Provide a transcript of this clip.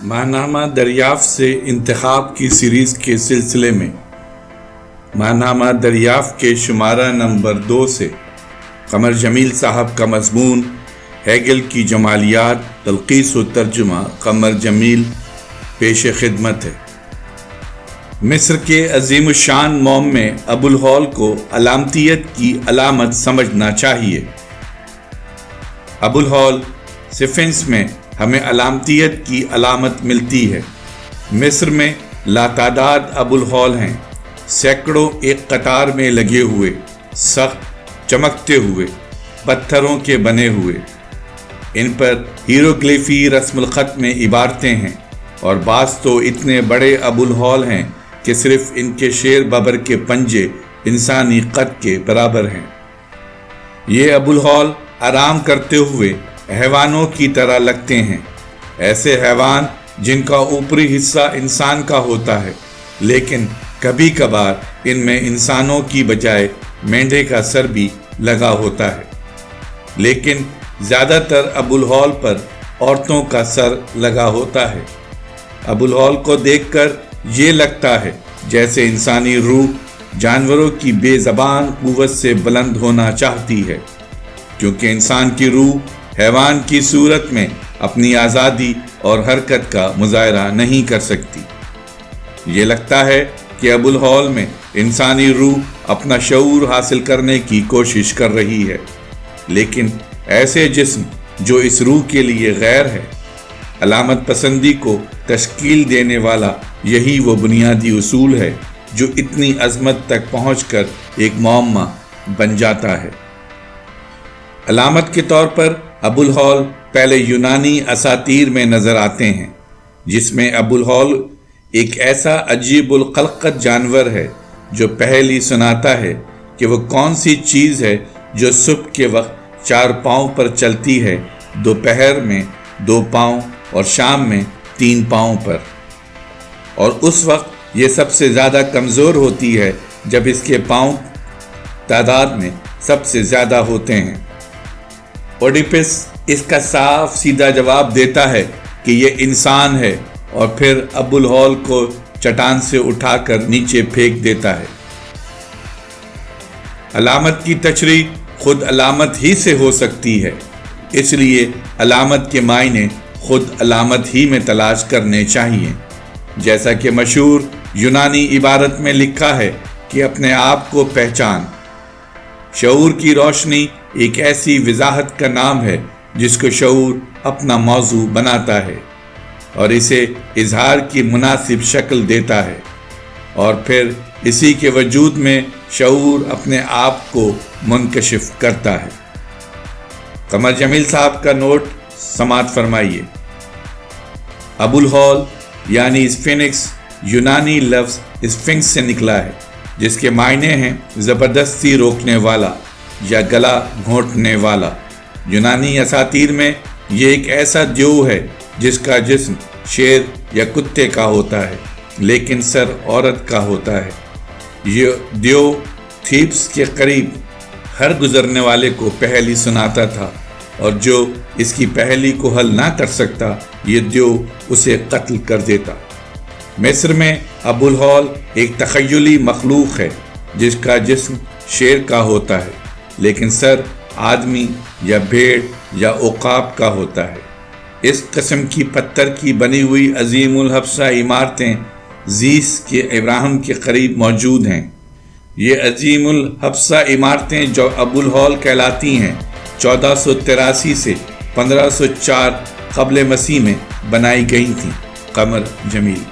ماہنامہ دریافت سے انتخاب کی سیریز کے سلسلے میں ماہنامہ دریافت کے شمارہ نمبر 2 سے قمر جمیل صاحب کا مضمون ہیگل کی جمالیات تلخیص و ترجمہ قمر جمیل پیش خدمت ہے۔ مصر کے عظیم الشان موم میں ابو الہول کو علامتیت کی علامت سمجھنا چاہیے۔ ابو الہول سفنکس میں ہمیں علامتیت کی علامت ملتی ہے۔ مصر میں لاتعداد ابو الہول ہیں، سینکڑوں ایک قطار میں لگے ہوئے، سخت چمکتے ہوئے، پتھروں کے بنے ہوئے۔ ان پر ہیروگلیفی رسم الخط میں عبارتیں ہیں، اور بعض تو اتنے بڑے ابو الہول ہیں کہ صرف ان کے شیر ببر کے پنجے انسانی قد کے برابر ہیں۔ یہ ابو الہول آرام کرتے ہوئے حیوانوں کی طرح لگتے ہیں، ایسے حیوان جن کا اوپری حصہ انسان کا ہوتا ہے، لیکن کبھی کبھار ان میں انسانوں کی بجائے مینڈے کا سر بھی لگا ہوتا ہے۔ لیکن زیادہ تر ابو الہول پر عورتوں کا سر لگا ہوتا ہے۔ ابو الہول کو دیکھ کر یہ لگتا ہے جیسے انسانی روح جانوروں کی بے زبان قوت سے بلند ہونا چاہتی ہے، کیونکہ انسان کی روح حیوان کی صورت میں اپنی آزادی اور حرکت کا مظاہرہ نہیں کر سکتی۔ یہ لگتا ہے کہ ابو الہول میں انسانی روح اپنا شعور حاصل کرنے کی کوشش کر رہی ہے، لیکن ایسے جسم جو اس روح کے لیے غیر ہے۔ علامت پسندی کو تشکیل دینے والا یہی وہ بنیادی اصول ہے جو اتنی عظمت تک پہنچ کر ایک معمہ بن جاتا ہے۔ علامت کے طور پر ابو الہول پہلے یونانی اساطیر میں نظر آتے ہیں، جس میں ابو الہول ایک ایسا عجیب الخلقت جانور ہے جو پہلی سناتا ہے کہ وہ کون سی چیز ہے جو صبح کے وقت 4 پاؤں پر چلتی ہے، دوپہر میں 2 پاؤں اور شام میں 3 پاؤں پر، اور اس وقت یہ سب سے زیادہ کمزور ہوتی ہے جب اس کے پاؤں تعداد میں سب سے زیادہ ہوتے ہیں۔ اوڈیپس اس کا صاف سیدھا جواب دیتا ہے کہ یہ انسان ہے، اور پھر ابو الہول کو چٹان سے اٹھا کر نیچے پھینک دیتا ہے۔ علامت کی تشریح خود علامت ہی سے ہو سکتی ہے، اس لیے علامت کے معنی خود علامت ہی میں تلاش کرنے چاہیے۔ جیسا کہ مشہور یونانی عبارت میں لکھا ہے کہ اپنے آپ کو پہچان۔ شعور کی روشنی ایک ایسی وضاحت کا نام ہے جس کو شعور اپنا موضوع بناتا ہے اور اسے اظہار کی مناسب شکل دیتا ہے، اور پھر اسی کے وجود میں شعور اپنے آپ کو منکشف کرتا ہے۔ قمر جمیل صاحب کا نوٹ سماعت فرمائیے۔ ابو الہول یعنی اسفنکس یونانی لفظ اسفنکس سے نکلا ہے، جس کے معنی ہیں زبردستی روکنے والا یا گلا گھونٹنے والا۔ یونانی اساطیر میں یہ ایک ایسا دیو ہے جس کا جسم شیر یا کتے کا ہوتا ہے، لیکن سر عورت کا ہوتا ہے۔ یہ دیو تھیبس کے قریب ہر گزرنے والے کو پہیلی سناتا تھا، اور جو اس کی پہیلی کو حل نہ کر سکتا، یہ دیو اسے قتل کر دیتا۔ مصر میں ابو الہول ایک تخیلی مخلوق ہے جس کا جسم شیر کا ہوتا ہے، لیکن سر آدمی یا بھیڑ یا عقاب کا ہوتا ہے۔ اس قسم کی پتھر کی بنی ہوئی عظیم الحبسہ عمارتیں زیس کے ابراہم کے قریب موجود ہیں۔ یہ عظیم الحبسہ عمارتیں جو ابو الہول کہلاتی ہیں 1483 سے 1504 قبل مسیح میں بنائی گئی تھیں۔ قمر جمیل۔